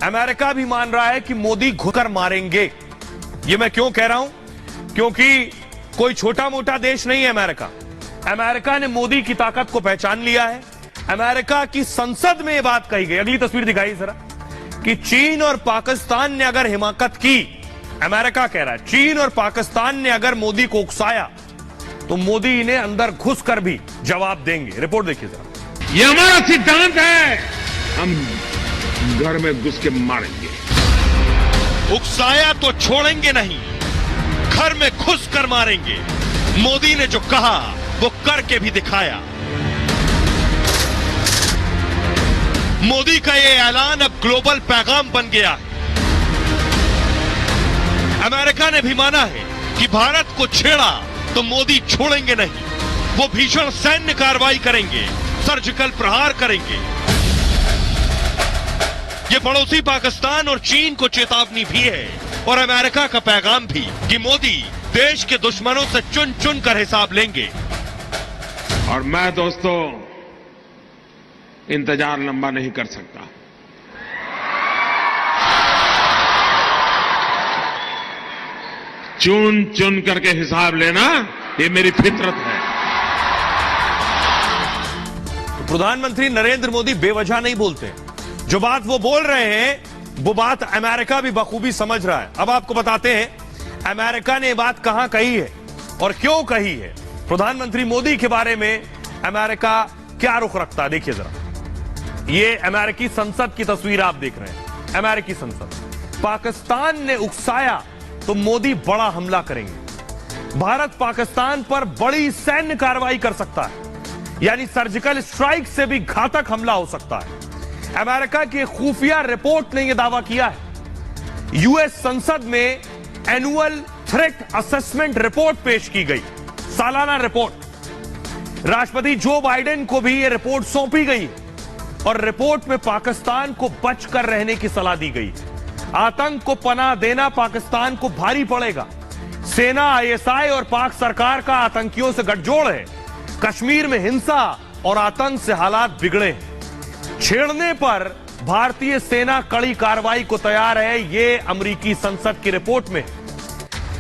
America भी मान रहा है कि मोदी घुकर मारेंगे। ये मैं क्यों कह रहा हूं? क्योंकि कोई छोटा मोटा देश नहीं है अमेरिका। अमेरिका ने मोदी की ताकत को पहचान लिया है। अमेरिका की संसद में यह बात कही गई, अगली तस्वीर दिखाई जरा, कि चीन और पाकिस्तान ने अगर हिमाकत की, अमेरिका कह रहा है चीन और पाकिस्तान ने अगर मोदी को उकसाया तो मोदी इन्हें अंदर घुसकर भी जवाब देंगे। रिपोर्ट देखिए जरा। ये हमारा सिद्धांत है, हम घर में घुस के मारेंगे। उकसाया तो छोड़ेंगे नहीं, घर में घुस कर मारेंगे। मोदी ने जो कहा वो करके भी दिखाया। मोदी का ये ऐलान अब ग्लोबल पैगाम बन गया है। अमेरिका ने भी माना है कि भारत को छेड़ा तो मोदी छोड़ेंगे नहीं। वो भीषण सैन्य कार्रवाई करेंगे, सर्जिकल प्रहार करेंगे। ये पड़ोसी पाकिस्तान और चीन को चेतावनी भी है और अमेरिका का पैगाम भी कि मोदी देश के दुश्मनों से चुन चुन कर हिसाब लेंगे। और मैं दोस्तों इंतजार लंबा नहीं कर सकता। चुन चुन करके हिसाब लेना ये मेरी फितरत है। प्रधानमंत्री नरेंद्र मोदी बेवजह नहीं बोलते। जो बात वो बोल रहे हैं वो बात अमेरिका भी बखूबी समझ रहा है। अब आपको बताते हैं अमेरिका ने बात कहां कही है और क्यों कही है। प्रधानमंत्री मोदी के बारे में अमेरिका क्या रुख रखता है, देखिए जरा। ये अमेरिकी संसद की तस्वीर आप देख रहे हैं। अमेरिकी संसद, पाकिस्तान ने उकसाया तो मोदी बड़ा हमला करेंगे। भारत पाकिस्तान पर बड़ी सैन्य कार्रवाई कर सकता है, यानी सर्जिकल स्ट्राइक से भी घातक हमला हो सकता है। अमेरिका की खुफिया रिपोर्ट ने यह दावा किया है। यूएस संसद में एनुअल थ्रेट असेसमेंट रिपोर्ट पेश की गई, सालाना रिपोर्ट। राष्ट्रपति जो बाइडेन को भी यह रिपोर्ट सौंपी गई और रिपोर्ट में पाकिस्तान को बचकर रहने की सलाह दी गई। आतंक को पनाह देना पाकिस्तान को भारी पड़ेगा। सेना, आईएसआई और पाक सरकार का आतंकियों से गठजोड़ है। कश्मीर में हिंसा और आतंक से हालात बिगड़े हैं। छेड़ने पर भारतीय सेना कड़ी कार्रवाई को तैयार है, यह अमेरिकी संसद की रिपोर्ट में।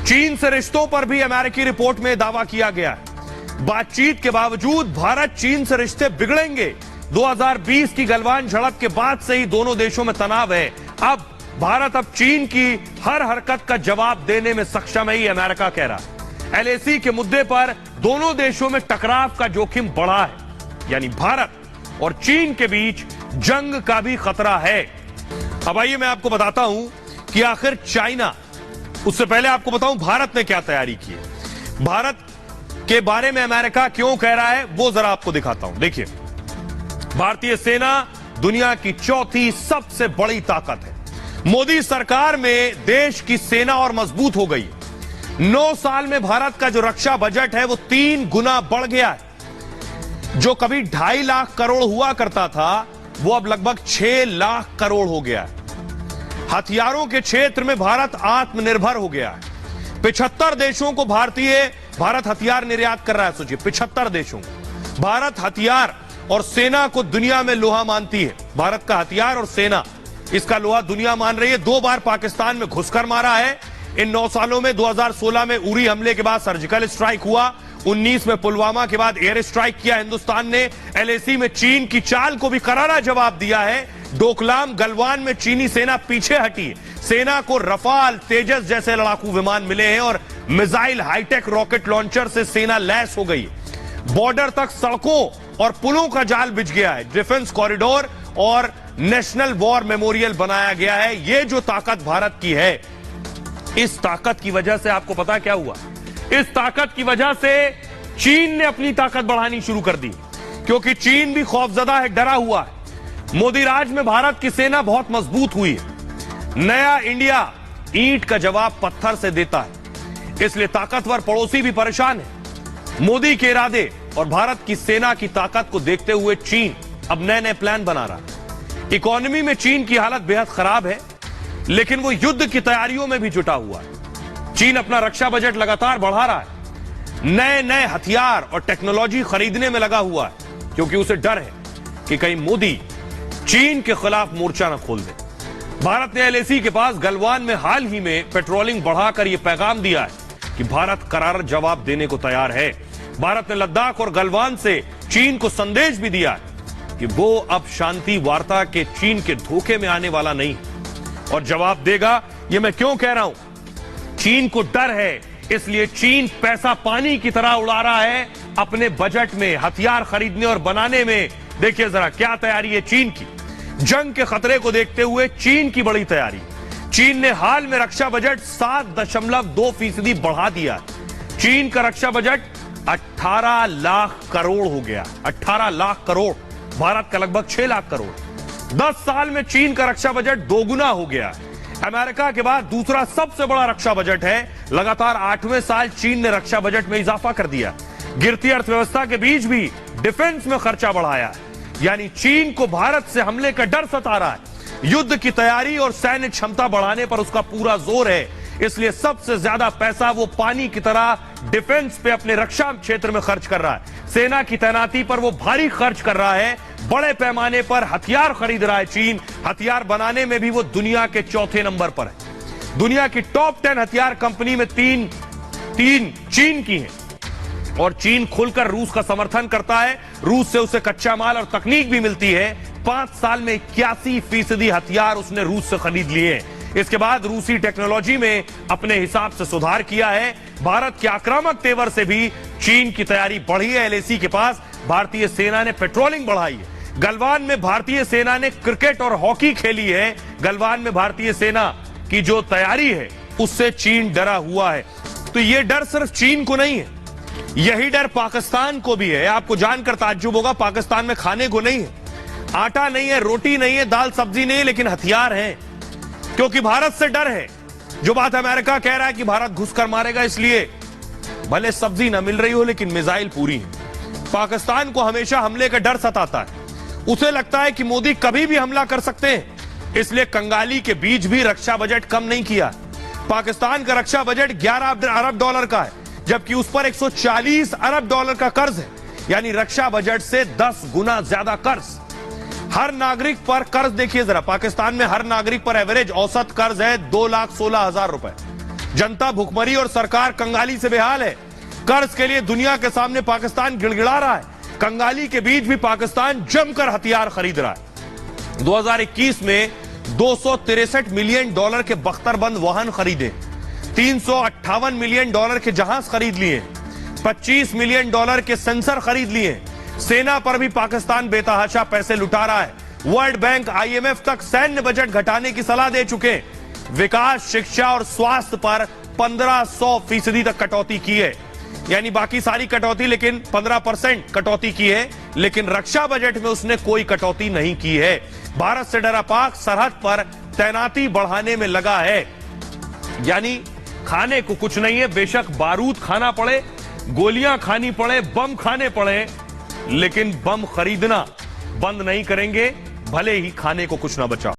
चीन से रिश्तों पर भी अमेरिकी रिपोर्ट में दावा किया गया है। बातचीत के बावजूद भारत चीन से रिश्ते बिगड़ेंगे। 2020 की गलवान झड़प के बाद से ही दोनों देशों में तनाव है। अब भारत चीन की हर हरकत का जवाब देने में सक्षम है, ये अमेरिका कह रहा है। एलएसी के मुद्दे पर दोनों देशों में टकराव का जोखिम बढ़ा है, यानी भारत और चीन के बीच जंग का भी खतरा है। अब आइए मैं आपको बताता हूं कि आखिर चाइना, उससे पहले आपको बताऊं भारत ने क्या तैयारी की है। भारत के बारे में अमेरिका क्यों कह रहा है वो जरा आपको दिखाता हूं। देखिए, भारतीय सेना दुनिया की चौथी सबसे बड़ी ताकत है। मोदी सरकार में देश की सेना और मजबूत हो गई। 9 साल में भारत का जो रक्षा बजट है वो 3 गुना बढ़ गया है। जो कभी 2.5 लाख करोड़ हुआ करता था वो अब लगभग 6 लाख करोड़ हो गया है। हथियारों के क्षेत्र में भारत आत्मनिर्भर हो गया है। 75 देशों को भारत हथियार निर्यात कर रहा है। सोचिए, 75 देशों को भारत हथियार और सेना को दुनिया में लोहा मानती है। भारत का हथियार और सेना, इसका लोहा दुनिया मान रही है। 2 बार पाकिस्तान में घुसकर मारा है इन 9 सालों में। 2016 में उरी हमले के बाद सर्जिकल स्ट्राइक हुआ। 19 में पुलवामा के बाद एयर स्ट्राइक किया हिंदुस्तान ने। एलएसी में चीन की चाल को भी करारा जवाब दिया है। डोकलाम, गलवान में चीनी सेना पीछे हटी। सेना को रफाल, तेजस जैसे लड़ाकू विमान मिले हैं और मिसाइल, हाईटेक रॉकेट लॉन्चर से सेना लैस हो गई। बॉर्डर तक सड़कों और पुलों का जाल बिछ गया है। डिफेंस कॉरिडोर और नेशनल वॉर मेमोरियल बनाया गया है। यह जो ताकत भारत की है, इस ताकत की वजह से आपको पता क्या हुआ? इस ताकत की वजह से चीन ने अपनी ताकत बढ़ानी शुरू कर दी, क्योंकि चीन भी खौफजदा है, डरा हुआ है। मोदी राज में भारत की सेना बहुत मजबूत हुई है। नया इंडिया ईंट का जवाब पत्थर से देता है, इसलिए ताकतवर पड़ोसी भी परेशान है। मोदी के इरादे और भारत की सेना की ताकत को देखते हुए चीन अब नए नए प्लान बना रहा है। इकोनॉमी में चीन की हालत बेहद खराब है, लेकिन वो युद्ध की तैयारियों में भी जुटा हुआ है। चीन अपना रक्षा बजट लगातार बढ़ा रहा है। नए नए हथियार और टेक्नोलॉजी खरीदने में लगा हुआ है, क्योंकि उसे डर है कि कहीं मोदी चीन के खिलाफ मोर्चा न खोल दे। भारत ने एलएसी के पास गलवान में हाल ही में पेट्रोलिंग बढ़ाकर यह पैगाम दिया है कि भारत करार जवाब देने को तैयार है। भारत ने लद्दाख और गलवान से चीन को संदेश भी दिया है कि वो अब शांति वार्ता के चीन के धोखे में आने वाला नहीं और जवाब देगा। यह मैं क्यों कह रहा हूं? चीन को डर है, इसलिए चीन पैसा पानी की तरह उड़ा रहा है अपने बजट में हथियार खरीदने और बनाने में। देखिए जरा क्या तैयारी है चीन की। जंग के खतरे को देखते हुए चीन की बड़ी तैयारी। चीन ने हाल में रक्षा बजट 7.2% बढ़ा दिया। चीन का रक्षा बजट 18 लाख करोड़ हो गया। 18 लाख करोड़, भारत का लगभग 6 लाख करोड़। 10 साल में चीन का रक्षा बजट दोगुना हो गया। अमेरिका के बाद दूसरा सबसे बड़ा रक्षा बजट है। लगातार 8वें साल चीन ने रक्षा बजट में इजाफा कर दिया। गिरती अर्थव्यवस्था के बीच भी डिफेंस में खर्चा बढ़ाया है। यानी चीन को भारत से हमले का डर सता रहा है। युद्ध की तैयारी और सैन्य क्षमता बढ़ाने पर उसका पूरा जोर है, इसलिए सबसे ज्यादा पैसा वो पानी की तरह डिफेंस पे अपने रक्षा क्षेत्र में खर्च कर रहा है। सेना की तैनाती पर वो भारी खर्च कर रहा है। बड़े पैमाने पर हथियार खरीद रहा है चीन। हथियार बनाने में भी वो दुनिया के 4थे नंबर पर है। दुनिया की टॉप 10 हथियार कंपनी में तीन चीन की हैं और चीन खुलकर रूस का समर्थन करता है। रूस से उसे कच्चा माल और तकनीक भी मिलती है। 5 साल में 81% हथियार उसने रूस से खरीद लिए हैं। इसके बाद रूसी टेक्नोलॉजी में अपने हिसाब से सुधार किया है। भारत के आक्रामक तेवर से भी चीन की तैयारी बढ़ी है। एलएसी के पास भारतीय सेना ने पेट्रोलिंग बढ़ाई है। गलवान में भारतीय सेना ने क्रिकेट और हॉकी खेली है। गलवान में भारतीय सेना की जो तैयारी है उससे चीन डरा हुआ है। तो यह डर सिर्फ चीन को नहीं है, यही डर पाकिस्तान को भी है। आपको जानकर ताज्जुब होगा, पाकिस्तान में खाने को नहीं है, आटा नहीं है, रोटी नहीं है, दाल सब्जी नहीं है, लेकिन हथियार हैं, क्योंकि भारत से डर है। जो बात अमेरिका कह रहा है कि भारत घुसकर मारेगा, इसलिए भले सब्जी ना मिल रही हो लेकिन मिसाइल पूरी है। पाकिस्तान को हमेशा हमले का डर सताता है। उसे लगता है कि मोदी कभी भी हमला कर सकते हैं, इसलिए कंगाली के बीच भी रक्षा बजट कम नहीं किया। पाकिस्तान का रक्षा बजट 11 अरब डॉलर का है, जबकि उस पर 140 अरब डॉलर का कर्ज है, यानी रक्षा बजट से 10 गुना ज्यादा कर्ज। हर नागरिक पर कर्ज देखिए जरा, पाकिस्तान में हर नागरिक पर एवरेज औसत कर्ज है 2,16,000 रुपए। जनता भुखमरी और सरकार कंगाली से बेहाल है। कर्ज के लिए दुनिया के सामने पाकिस्तान गिड़गिड़ा रहा है। कंगाली के बीच भी पाकिस्तान जमकर हथियार खरीद रहा है। 2021 में 263 मिलियन डॉलर के बख्तरबंद वाहन खरीदे, 358 मिलियन डॉलर के जहाज खरीद लिए, 25 मिलियन डॉलर के सेंसर खरीद लिए। सेना पर भी पाकिस्तान बेतहाशा पैसे लुटा रहा है। वर्ल्ड बैंक, आईएमएफ तक सैन्य बजट घटाने की सलाह दे चुके। विकास, शिक्षा और स्वास्थ्य पर 1500% तक कटौती की है, यानी बाकी सारी कटौती, लेकिन 15% कटौती की है, लेकिन रक्षा बजट में उसने कोई कटौती नहीं की है। भारत से डरा पाक सरहद पर तैनाती बढ़ाने में लगा है। यानी खाने को कुछ नहीं है, बेशक बारूद खाना पड़े, गोलियां खानी पड़े, बम खाने पड़े, लेकिन बम खरीदना बंद नहीं करेंगे, भले ही खाने को कुछ ना बचा।